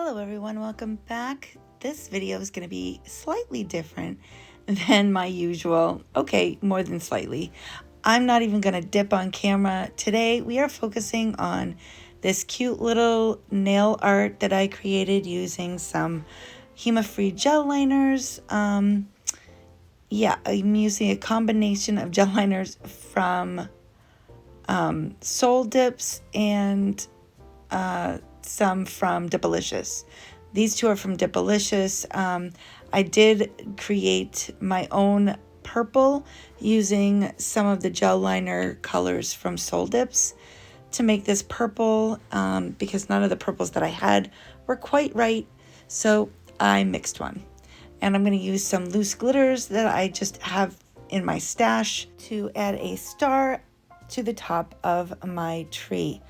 Hello everyone, welcome back. This video is going to be slightly different than my usual. Okay, more than slightly. I'm not even going to dip on camera. Today we are focusing on this cute little nail art that I created using some HEMA-free gel liners. I'm using a combination of gel liners from 𝕎𝕖𝕝𝕝 and some from 𝕵𝕝𝕝. These two are from 𝕵𝕝𝕝. I did create my own purple using some of the gel liner colors from 𝕎𝕝𝕝 to make this purple because none of the purples that I had were quite right. So I mixed one. And I'm going to use some loose glitters that I just have in my stash to add a star to the top of my tree.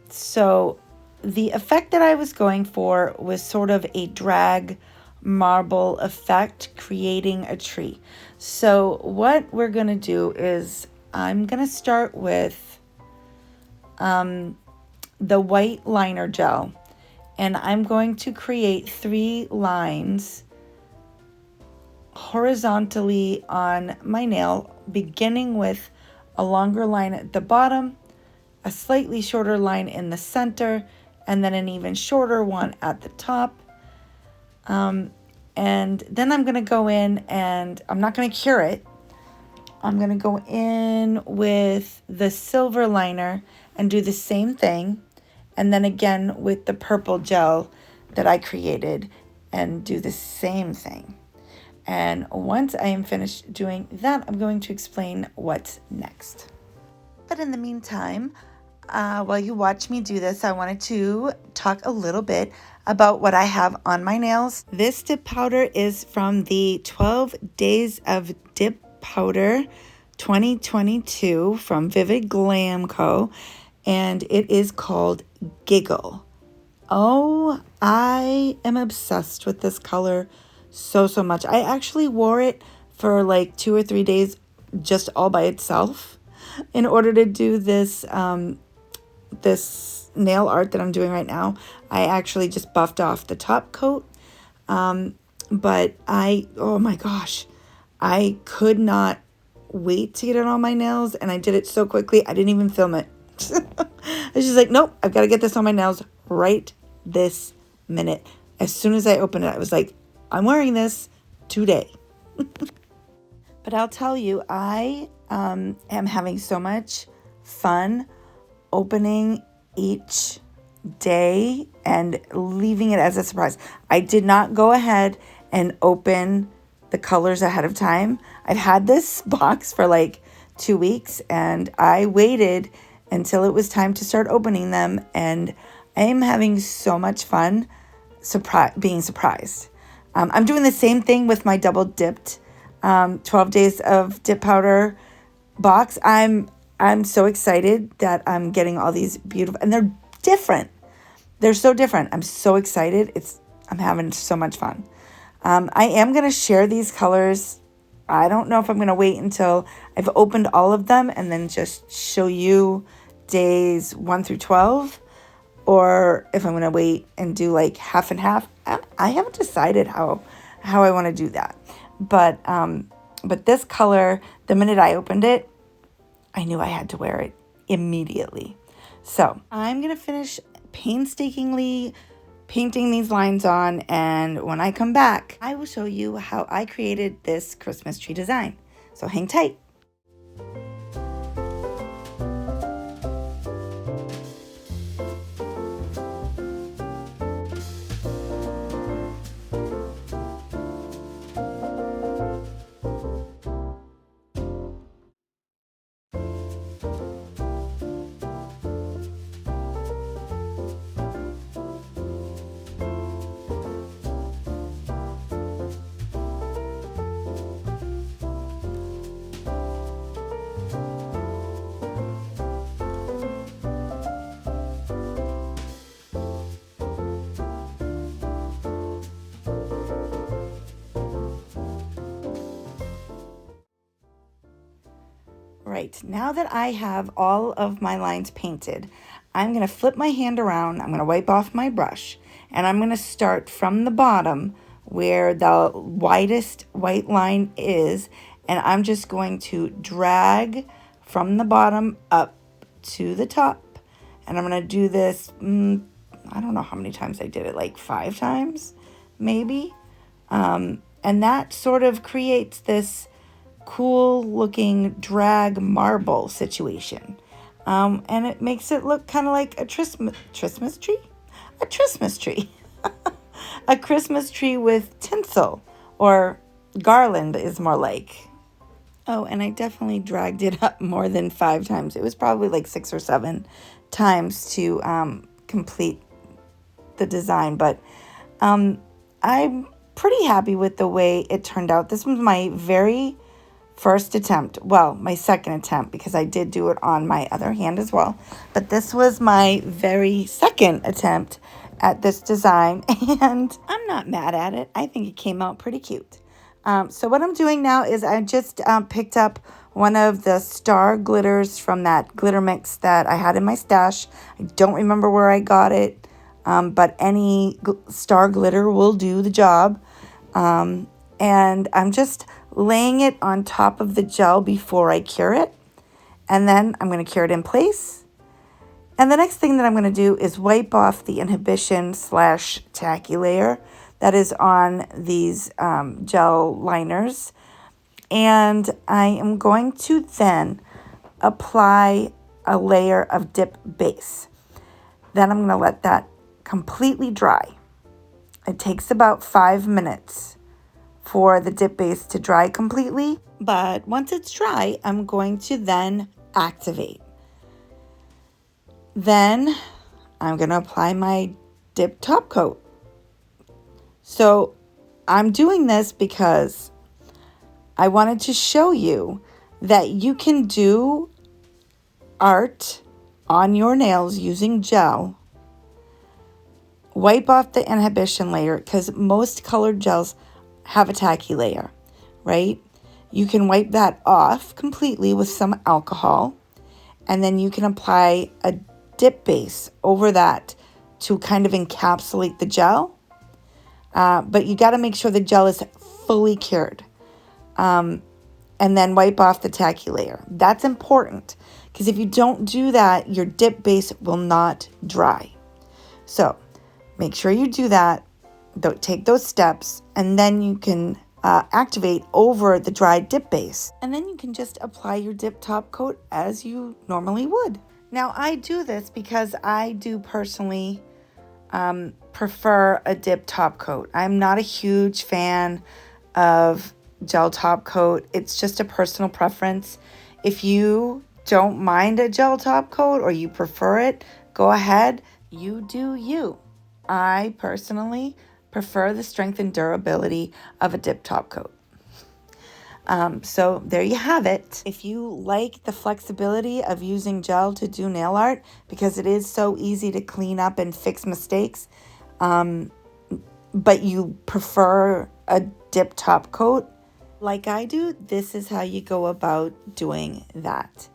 So the effect that I was going for was sort of a drag marble effect, creating a tree. So what we're going to do is I'm going to start with the white liner gel, and I'm going to create 3 lines horizontally on my nail, beginning with a longer line at the bottom, a slightly shorter line in the center, and then an even shorter one at the top. And then I'm going to go in and I'm not going to cure it. I'm going to go in with the silver liner and do the same thing. And then again with the purple gel that I created and do the same thing. And once I am finished doing that, I'm going to explain what's next. But in the meantime, while you watch me do this, I wanted to talk a little bit about what I have on my nails. This dip powder is from the 12 Days of Dip Powder 2022 from Vivid Glam Co. And it is called Giggle. Oh, I am obsessed with this color so much. I actually wore it for like 2 or 3 days just all by itself in order to do this this nail art that I'm doing right now. I actually just buffed off the top coat, but oh my gosh, I could not wait to get it on my nails, and I did it so quickly I didn't even film it. I was just like, nope, I've got to get this on my nails right this minute. As soon as I opened it, I was like, I'm wearing this today. But I'll tell you, I am having so much fun opening each day and leaving it as a surprise. I did not go ahead and open the colors ahead of time. I've had this box for like 2 weeks, and I waited until it was time to start opening them, and I am having so much fun being surprised. I'm doing the same thing with my double dipped 12 Days of Dip Powder box. I'm so excited that I'm getting all these beautiful, and they're different. They're so different. I'm so excited. I'm having so much fun. I am going to share these colors. I don't know if I'm going to wait until I've opened all of them and then just show you days 1 through 12, or if I'm going to wait and do like half and half. I haven't decided how I want to do that. But this color, the minute I opened it, I knew I had to wear it immediately. So I'm going to finish painstakingly painting these lines on, and when I come back, I will show you how I created this Christmas tree design. So hang tight. Right, now that I have all of my lines painted, I'm going to flip my hand around. I'm going to wipe off my brush. And I'm going to start from the bottom where the widest white line is. And I'm just going to drag from the bottom up to the top. And I'm going to do this, I don't know how many times I did it, like 5 times, maybe. And that sort of creates this cool looking drag marble situation. And it makes it look kind of like a Christmas tree? A Christmas tree. A Christmas tree with tinsel, or garland is more like. Oh, and I definitely dragged it up more than 5 times. It was probably like 6 or 7 times to complete the design. But I'm pretty happy with the way it turned out. This was my very first attempt. Well, my second attempt, because I did do it on my other hand as well. But this was my very second attempt at this design. And I'm not mad at it. I think it came out pretty cute. So what I'm doing now is I just picked up one of the star glitters from that glitter mix that I had in my stash. I don't remember where I got it, but any star glitter will do the job. And I'm just laying it on top of the gel before I cure it. And then I'm going to cure it in place. And the next thing that I'm going to do is wipe off the inhibition / tacky layer that is on these gel liners. And I am going to then apply a layer of dip base. Then I'm going to let that completely dry. It takes about 5 minutes for the dip base to dry completely. But once it's dry, I'm going to then activate. Then I'm going to apply my dip top coat. So I'm doing this because I wanted to show you that you can do art on your nails using gel. Wipe off the inhibition layer, because most colored gels have a tacky layer, right? You can wipe that off completely with some alcohol, and then you can apply a dip base over that to kind of encapsulate the gel. But you got to make sure the gel is fully cured. And then wipe off the tacky layer. That's important, because if you don't do that, your dip base will not dry. So make sure you do that. Don't take those steps, and then you can activate over the dried dip base. And then you can just apply your dip top coat as you normally would. Now, I do this because I do personally prefer a dip top coat. I'm not a huge fan of gel top coat. It's just a personal preference. If you don't mind a gel top coat or you prefer it, go ahead. You do you. I personally prefer the strength and durability of a dip top coat. So there you have it. If you like the flexibility of using gel to do nail art, because it is so easy to clean up and fix mistakes, but you prefer a dip top coat like I do, this is how you go about doing that.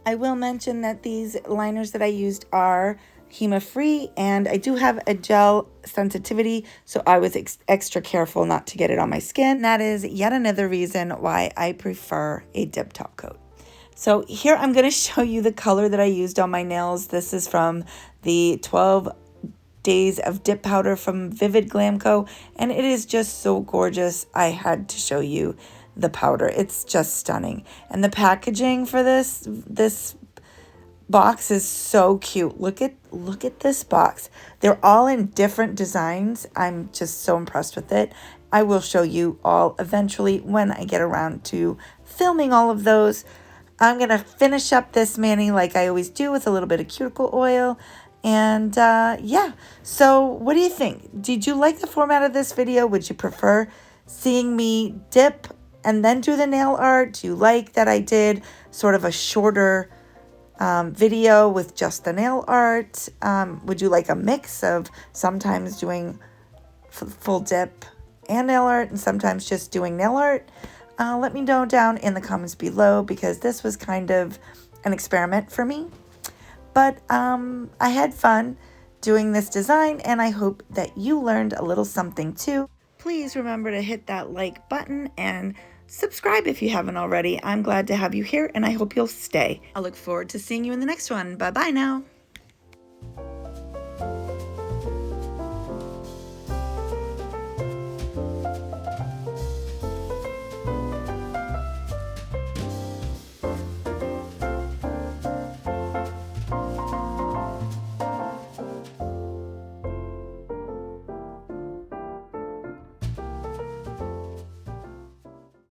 I will mention that these liners that I used are HEMA-free, and I do have a gel sensitivity, so I was extra careful not to get it on my skin. That is yet another reason why I prefer a dip top coat. So here I'm going to show you the color that I used on my nails. This is from the 12 Days of Dip Powder from Vivid Glam Co, and it is just so gorgeous. I had to show you the powder. It's just stunning. And the packaging for this box is so cute. Look at this box. They're all in different designs. I'm just so impressed with it. I will show you all eventually when I get around to filming all of those. I'm going to finish up this mani like I always do with a little bit of cuticle oil. And yeah, so what do you think? Did you like the format of this video? Would you prefer seeing me dip and then do the nail art? Do you like that I did sort of a shorter video with just the nail art? Would you like a mix of sometimes doing full dip and nail art and sometimes just doing nail art? Let me know down in the comments below, because this was kind of an experiment for me. But I had fun doing this design, and I hope that you learned a little something too. Please remember to hit that like button and subscribe if you haven't already. I'm glad to have you here, and I hope you'll stay. I look forward to seeing you in the next one. Bye-bye now.